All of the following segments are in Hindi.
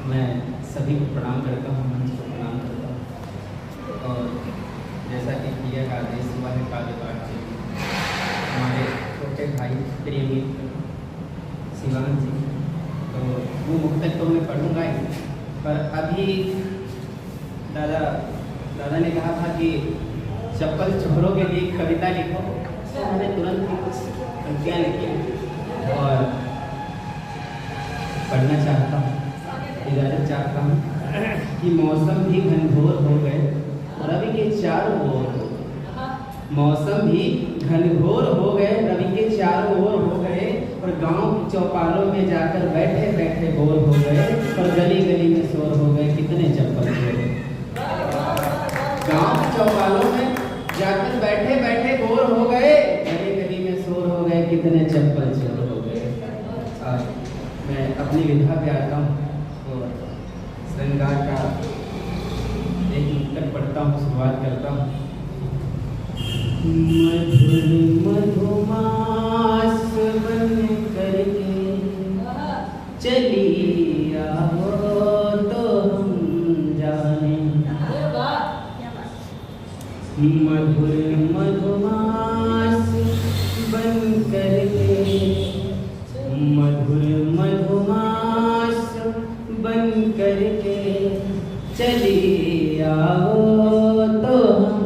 मैं सभी को प्रणाम करता हूँ, मंच को प्रणाम करता हूँ। और जैसा कि भैया का आदेश हुआ है काव्य पाठ से, हमारे छोटे भाई प्रिय मित्र शिवांग जी, तो वो मुक्तक तो मैं पढ़ूँगा ही, पर अभी दादा ने कहा था कि चप्पल चोरों के लिए कविता लिखो, तो मैंने तुरंत ही कुछ पंक्तियाँ लिखी और पढ़ना चाहता हूँ, इजाज़त चाहता हूँ कि मौसम भी घनघोर हो गए, रवि के चारों ओर हो गए। मौसम भी घनघोर हो गए, रवि के चारों ओर हो गए, और गांव की चौपालों में जाकर बैठे बैठे बोर हो गए, और गली गली में शोर हो गए, कितने चप्पल चोर। गांव की चौपालों में जाकर बैठे बैठे बोर हो गए, गली गली में शोर हो गए, कितने चप्पल चोर हो गए। मैं अपनी विधा पे आता हूँ और श्रृंगार का एक मुक्तक पढ़ता हूँ, शुरुआत करता हूँ। मधुर मधुमास बन करके चली आओ तो हम जाने, मधुर मधुमास बन करके, मधुर मधुमास बन करके चली आओ तो हम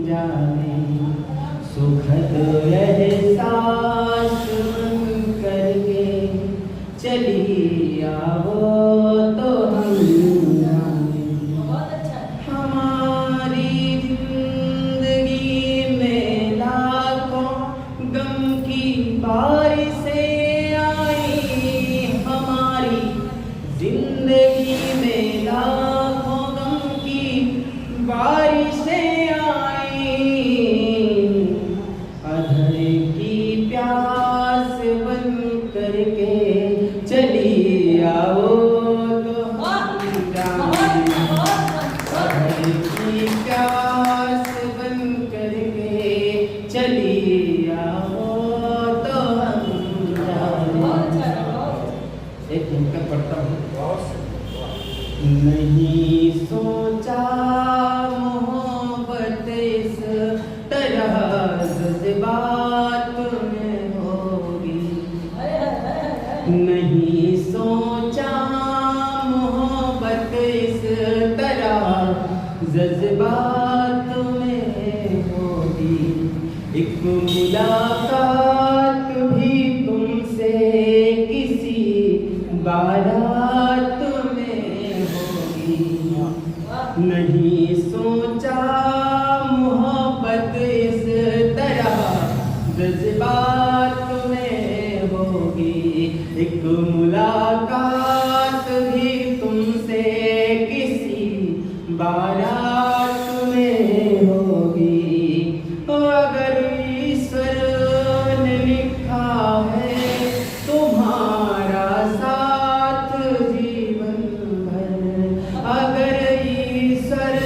जाने, सुखद एहसास बन करके चली आओ तो हम जाने। हमारी जिंदगी में लाखों गम की बारिशें आई, हमारी जिंदगी में लाखों गम की बारिशें आई, अधर की प्यास बन करके चली आओ तो हम जाने, अधर की प्यास बन करके चली आओ तो हम जाने। एक मुक्तक पढ़ता हूँ। नहीं सोचा मोहब्बत इस तरह जज्बात में होगी, नहीं सोचा मोहब्बत इस तरह जज्बात में होगी, एक मुलाकात भी तुमसे किसी बारात में होगी, नहीं सोचा मोहब्बत इस तरह जज्बात में होगी, एक मुलाकात भी तुमसे किसी बारात में होगी। अगर ईश्वर ने लिखा है तुम्हारा साथ जीवन भर, अगर ईश्वर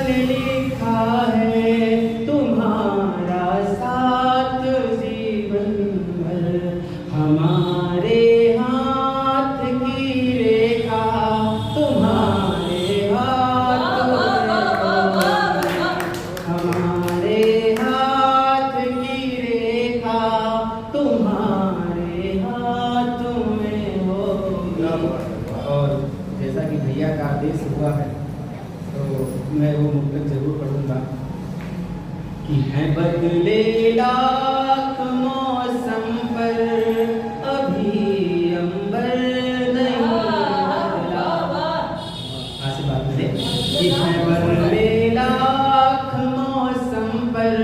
ने लिखा है तुम्हारा साथ जीवन भर, हमारे हाथ की रेखा तुम्हारे हाथ में, हमारे हाथ की रेखा तुम्हारे हाथ में हो। और जैसा कि भैया का आदेश हुआ है तो मैं वो मुक्तक जरूर पढ़ूंगा कि है बदले लाख मौसम पर अभी अंबर नहीं बदला, आशीर्वाद मिले कि है बदले लाख मौसम पर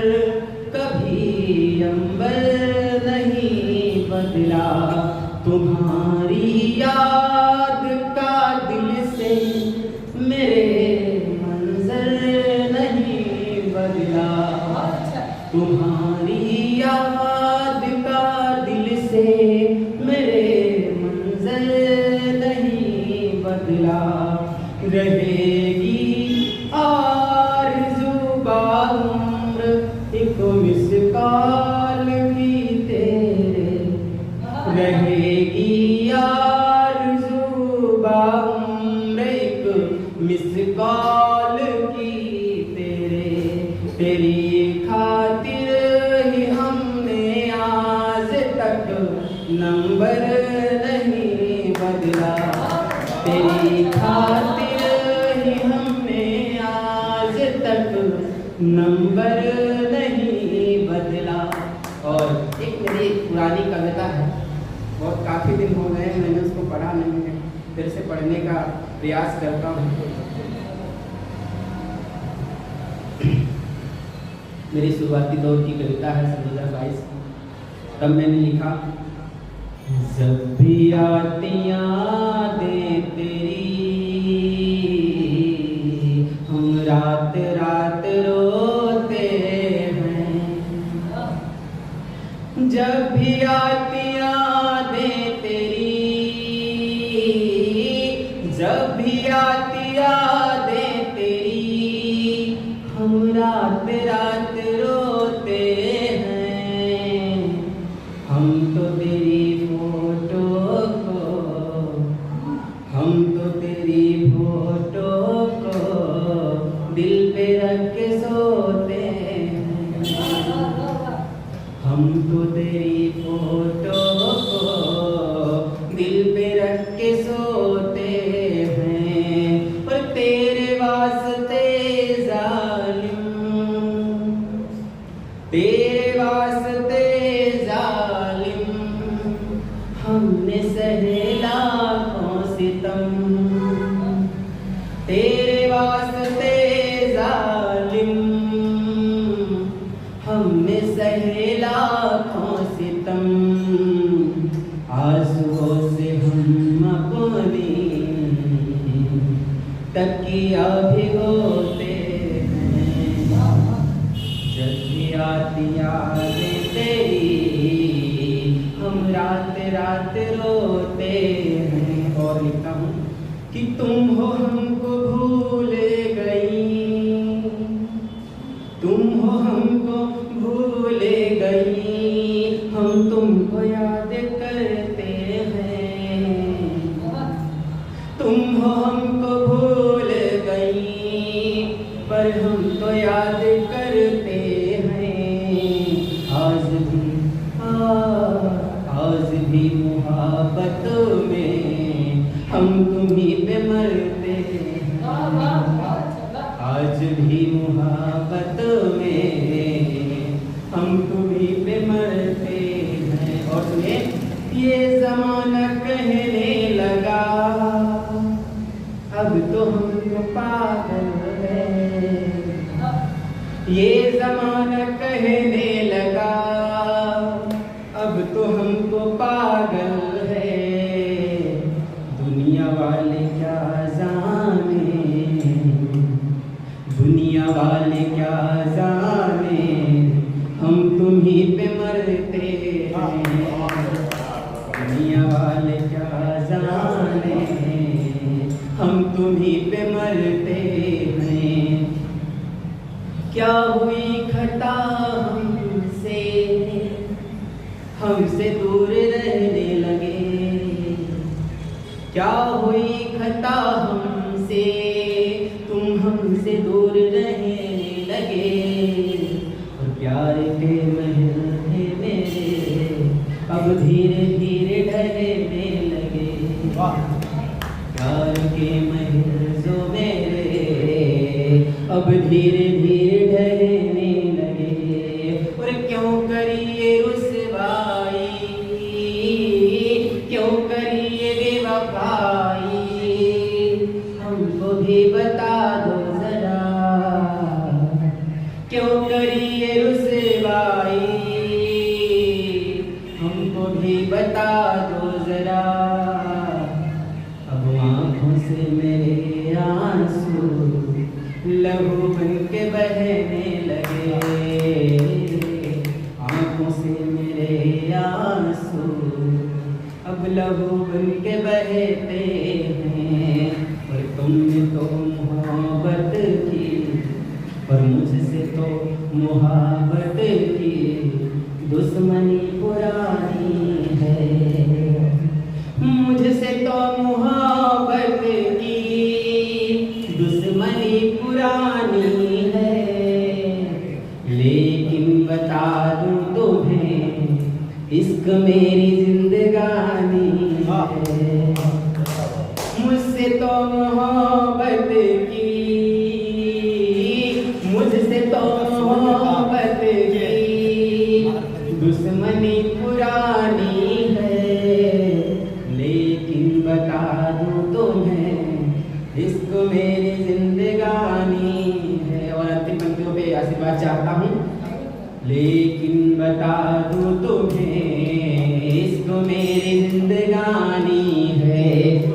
कभी अंबर नहीं बदला, तुम्हारी याद का दिल से मेरे मंजर नहीं बदला, तुम्हारी याद का दिल से मेरे मंजर नहीं बदला, रहेगी आरज़ू बाउम्र एक मिस कॉल की तेरे, रहेगी आरज़ू बाउम्र तेरी खातिर ही हमने आज तक नंबर नहीं बदला। और एक मेरी पुरानी कविता है, बहुत काफ़ी दिन हो गए मैंने उसको पढ़ा नहीं है, फिर से पढ़ने का प्रयास करता हूँ। मेरी शुरुआती दौर की कविता है 2022 की। तब मैंने लिखा, जब भी आती यादें तेरी हम रात रात रोते हैं। जब भी आती यादें तेरी, जब भी आती यादें तेरी हम रात रात रोते हैं। हम तो तेरी फोटो को, हम तो तेरी फोटो को दिल पे रख के सोते हैं। हम तो तेरी फोटो को दिल पे रख के सोते हैं। और तेरे वास्ते जालिम, तेरे वास्ते जालिम हमने सहे लाखों सितम। तेरे वास्ते जालिम हमने सहे लाखों सितम। आंसुओं से हम अपनी तकिया भिगोते हैं। जब भी आती यादें तेरी हम रात रात रोते हैं। और लिखता हूँ कि तुम हो हमको भूल गई, तुम हो हमको भूल गई, हम तुमको याद करते हैं। तुम हो हमको भूल गई पर हम तो याद करते हैं। आज भी मोहब्बत में हम तुम्हीं पे मरते हैं। आज भी मोहब्बत में हम तुम्हीं पे मरते हैं। और सुनिए, ये ज़माना कहने लगा अब तो हम पागल हैं। ये ज़माना कहने लगा अब तो हमको पागल है। दुनिया वाले क्या जाने, दुनिया वाले क्या जाने हम तुम्हीं पे मरते हैं। दुनिया वाले क्या जाने हम तुम्हीं पे मरते हैं। क्या हुई खता हमसे, हमसे दूर रहने लगे। क्या हुई खता हमसे, तुम हमसे दूर रहने लगे। और प्यार के महल थे मेरे अब धीरे धीरे ढलने लगे। प्यार के महल जो मेरे अब धीरे धीरे ढलने लगे। और क्यों करी ये रुसवाई, क्यों करी ये बेवफाई, हमको भी बता दो जरा। क्यों करी ये रुसवाई, हमको भी बता दो जरा। अब आँखों से मेरे आंसू लहू बन के बहने लगे। आँखों से मेरे आंसू अब लहू बन के बहते हैं। और तुमने तो मोहब्बत की, पर मुझसे तो मोहब्बत की दुश्मनी पुरानी है। मुझसे तो मोहब्बत की दुश्मनी पुरानी है। लेकिन बता दूं तुम्हें इश्क मेरी जिंदगानी है। मुझसे मुझसे तो मोहब्बत की, मुझसे तो मोहब्बत की दुश्मनी पुरानी है, लेकिन बता दूं तुम्हें इसको मेरी जिंदगानी है। और अंतिम पंक्तियों पे आशीर्वाद चाहता हूँ। लेकिन बता दूं तुम्हें इसको मेरी जिंदगानी है।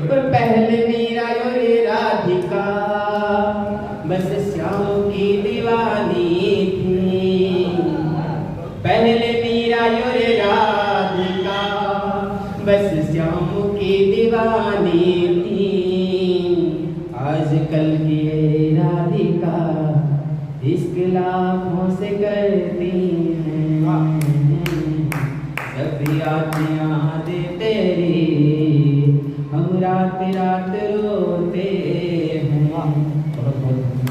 पर पहले मीरा और राधिका बस श्याम की दीवानी थी। पहले मीरा और राधिका बस श्याम की दीवानी थी। आजकल की ये राधिका इश्क लाखों से करती हैं। सब यादें तेरी हम रात रात रोते हैं।